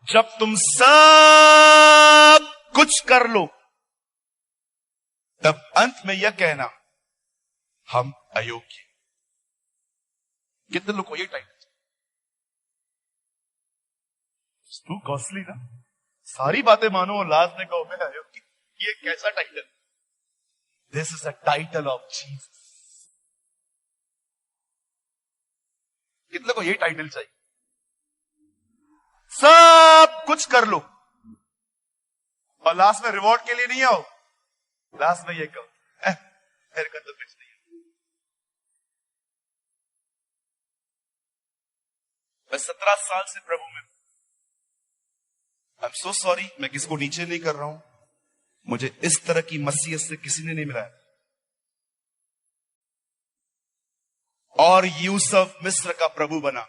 जब तुम सब कुछ कर लो, तब अंत में यह कहना, हम अयोग्य। कितने लोग को ये टाइटल टू कॉस्टली ना? सारी बातें मानो और लास्ट में कहो मैं अयोग्य। ये कैसा title? This is a title of Jesus. कितने को ये टाइटल चाहिए? सब कुछ कर लो और लास्ट में रिवॉर्ड के लिए नहीं आओ, लास्ट में ये कहो मेरे को तो कुछ नहीं है। मैं 17 साल से प्रभु में, आई एम सो सॉरी, मैं किसको नीचे नहीं कर रहा हूं, मुझे इस तरह की मसीहत से किसी ने नहीं मिलाया। और यूसुफ मिस्र का प्रभु बना।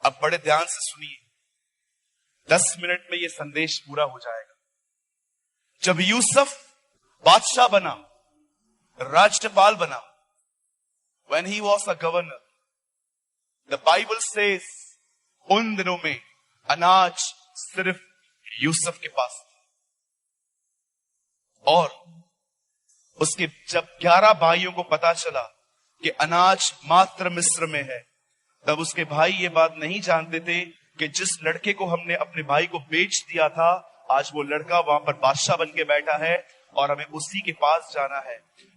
अब बड़े ध्यान से सुनिए, 10 मिनट में यह संदेश पूरा हो जाएगा। जब यूसुफ बादशाह बना, राज्यपाल बना, when he was a governor, the Bible says उन दिनों में अनाज सिर्फ यूसुफ के पास था। और उसके जब 11 भाइयों को पता चला कि अनाज मात्र मिस्र में है, तब उसके भाई ये बात नहीं जानते थे कि जिस लड़के को हमने अपने भाई को बेच दिया था, आज वो लड़का वहां पर बादशाह बन के बैठा है और हमें उसी के पास जाना है।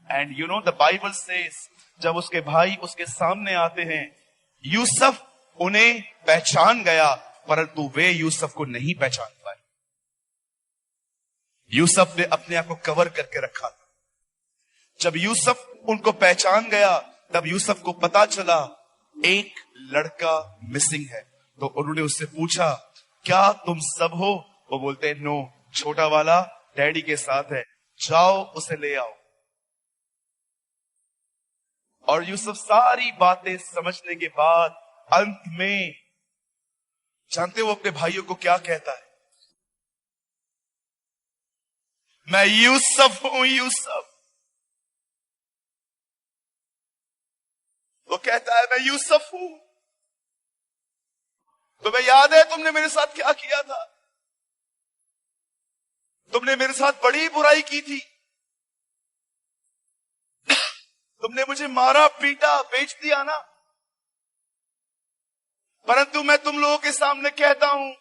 And you know the Bible says, जब उसके भाई उसके सामने आते हैं, यूसुफ उन्हें पहचान गया, परंतु वे यूसुफ को नहीं पहचान पाए। यूसुफ ने अपने आप को कवर करके रखा था। जब यूसुफ उनको पहचान गया, तब यूसुफ को पता चला एक लड़का मिसिंग है। तो उन्होंने उससे पूछा, क्या तुम सब हो? वो बोलते हैं नो, छोटा वाला डैडी के साथ है, जाओ उसे ले आओ। और यूसुफ सारी बातें समझने के बाद अंत में, जानते हो वो अपने भाइयों को क्या कहता है? मैं यूसुफ हूं, यूसुफ। वो कहता है मैं यूसुफ हूं। तुम्हें याद है तुमने मेरे साथ क्या किया था? तुमने मेरे साथ बड़ी बुराई की थी। तुमने मुझे मारा, पीटा, बेच दिया ना। परंतु मैं तुम लोगों के सामने कहता हूं,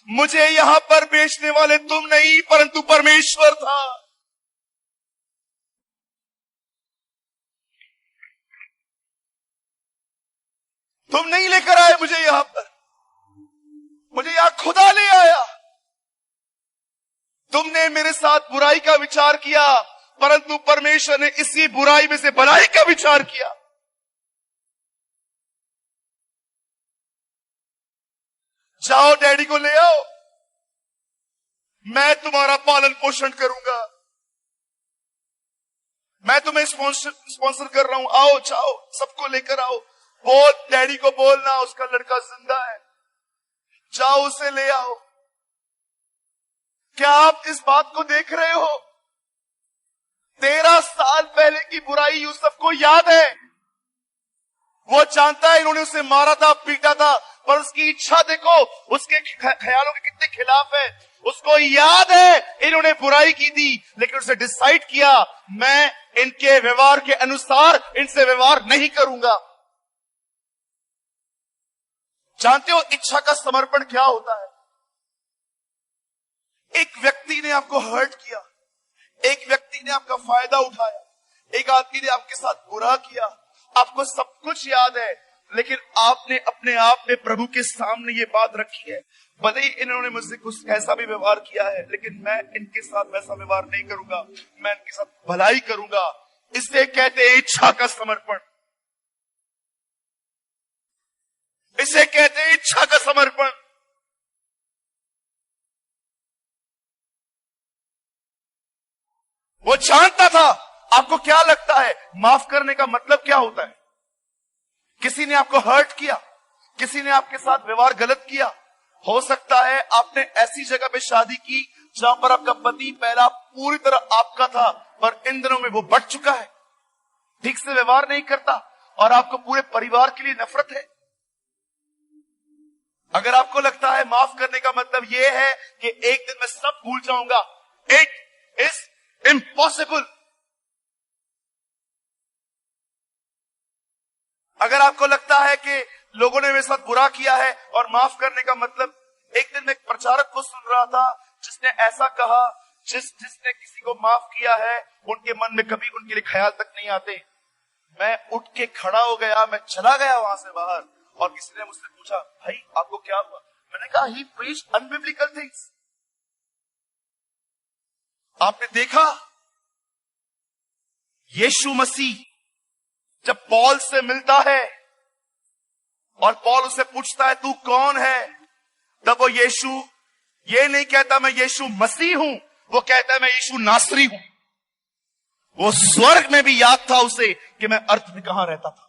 मुझे यहां पर बेचने वाले तुम नहीं, परंतु परमेश्वर था। तुम नहीं लेकर आए मुझे यहां पर, मुझे यहां खुदा ले आया। तुमने मेरे साथ बुराई का विचार किया, परंतु परमेश्वर ने इसी बुराई में से भलाई का विचार किया। जाओ डैडी को ले आओ, मैं तुम्हारा पालन पोषण करूंगा, मैं तुम्हें स्पॉन्सर कर रहा हूं, आओ जाओ सबको लेकर आओ। बोल डैडी को बोलना उसका लड़का जिंदा है, जाओ उसे ले आओ। क्या आप इस बात को देख रहे हो? 13 साल पहले की बुराई यूसुफ को याद है। वो जानता है इन्होंने उसे मारा था, पीटा था, पर उसकी इच्छा देखो, उसके ख्यालों के कितने खिलाफ है। उसको याद है इन्होंने बुराई की थी, लेकिन उसने डिसाइड किया मैं इनके व्यवहार के अनुसार इनसे व्यवहार नहीं करूंगा। जानते हो इच्छा का समर्पण क्या होता है? एक व्यक्ति ने आपको हर्ट किया, एक व्यक्ति ने आपका फायदा उठाया, एक आदमी ने आपके साथ बुरा किया, आपको सब कुछ याद है, लेकिन आपने अपने आप में प्रभु के सामने ये बात रखी है, भले ही इन्होंने मुझसे कुछ ऐसा भी व्यवहार किया है, लेकिन मैं इनके साथ वैसा व्यवहार नहीं करूंगा, मैं इनके साथ भलाई करूंगा। इसे कहते हैं इच्छा का समर्पण। इसे कहते हैं इच्छा का समर्पण। वो जानता था। आपको क्या लगता है माफ करने का मतलब क्या होता है? किसी ने आपको हर्ट किया, किसी ने आपके साथ व्यवहार गलत किया, हो सकता है आपने ऐसी जगह पे शादी की जहां पर आपका पति पहला पूरी तरह आपका था, पर इन दिनों में वो बढ़ चुका है, ठीक से व्यवहार नहीं करता और आपको पूरे परिवार के लिए नफरत है। अगर आपको लगता है माफ करने का मतलब यह है कि एक दिन मैं सब भूल जाऊंगा, इट इज इम्पॉसिबल। अगर आपको लगता है कि लोगों ने मेरे साथ बुरा किया है और माफ करने का मतलब, एक दिन मैं एक प्रचारक को सुन रहा था जिसने ऐसा कहा, जिसने किसी को माफ किया है उनके मन में कभी उनके लिए ख्याल तक नहीं आते। मैं उठ के खड़ा हो गया, मैं चला गया वहां से बाहर, और किसी ने मुझसे पूछा, भाई आपको क्या हुआ? मैंने कहा, ही प्रीच्ड अनबिब्लिकल थिंग्स। आपने देखा यीशु मसीह जब पौल से मिलता है और पौल उसे पूछता है तू कौन है, तब वो यीशु ये नहीं कहता मैं यीशु मसीह हूं, वो कहता है मैं यीशु नासरी हूं। वो स्वर्ग में भी याद था उसे कि मैं अर्थ में कहां रहता था।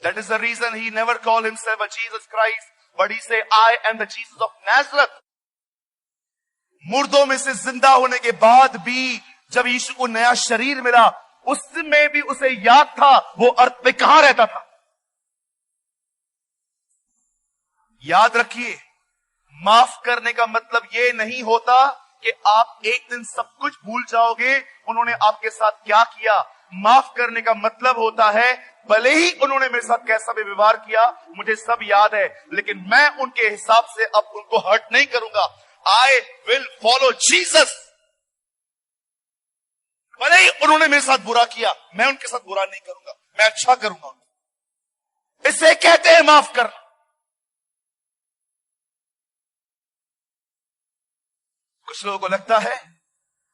That is the reason he never called himself a Jesus Christ, but he say, I am the Jesus of Nazareth. मुर्दों में से जिंदा होने के बाद भी जब यीशु को नया शरीर मिला, उसमें भी उसे याद था वो अर्थ में कहां रहता था। याद रखिए, माफ करने का मतलब ये नहीं होता कि आप एक दिन सब कुछ भूल जाओगे उन्होंने आपके साथ क्या किया। माफ करने का मतलब होता है भले ही उन्होंने मेरे साथ कैसा भी व्यवहार किया मुझे सब याद है, लेकिन मैं उनके हिसाब से अब उनको हर्ट नहीं करूंगा। I will follow Jesus. भले ही उन्होंने मेरे साथ बुरा किया, मैं उनके साथ बुरा नहीं करूंगा, मैं अच्छा करूंगा। इसे कहते हैं माफ करना। कुछ लोगों को लगता है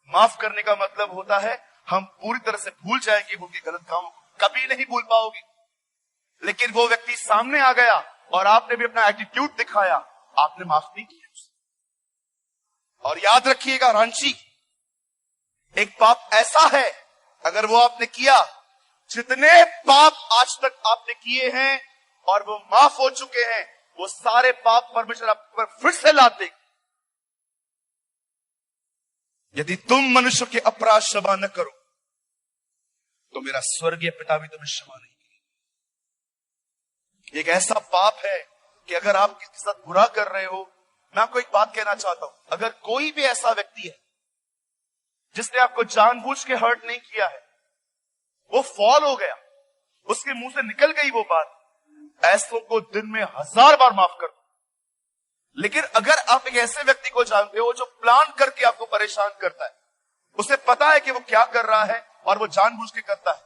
माफ करने का मतलब होता है हम पूरी तरह से भूल जाएंगे उनके गलत कामों को। कभी नहीं भूल पाओगे। लेकिन वो व्यक्ति सामने आ गया और आपने भी अपना एटीट्यूड दिखाया, आपने माफ नहीं किया उसे। और याद रखिएगा रांची, एक पाप ऐसा है अगर वो आपने किया, जितने पाप आज तक आपने किए हैं और वो माफ हो चुके हैं, वो सारे पाप परमेश्वर आप पर फिर से लाद देगा। यदि तुम मनुष्य के अपराध क्षमा न करो तो मेरा स्वर्गीय पिता भी तुम्हें क्षमा नहीं करेगा। एक ऐसा पाप है कि अगर आप किसी के साथ बुरा कर रहे हो, मैं आपको एक बात कहना चाहता हूं, अगर कोई भी ऐसा व्यक्ति है जिसने आपको जानबूझ के हर्ट नहीं किया है, वो फॉल हो गया, उसके मुंह से निकल गई वो बात, ऐसों को दिन में 1000 बार माफ कर दो। लेकिन अगर आप एक ऐसे व्यक्ति को जानते हो जो प्लान करके आपको परेशान करता है, उसे पता है कि वो क्या कर रहा है और वो जानबूझ के करता है,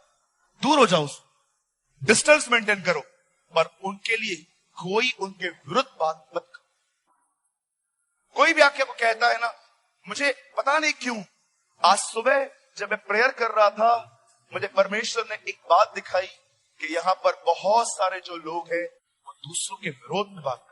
दूर हो जाओ, डिस्टेंस मेंटेन करो, पर उनके लिए कोई उनके विरुद्ध बात मत करो। कोई भी आके आपको कहता है ना, मुझे पता नहीं क्यों आज सुबह जब मैं प्रेयर कर रहा था मुझे परमेश्वर ने एक बात दिखाई कि यहां पर बहुत सारे जो लोग हैं वो दूसरों के विरोध में बात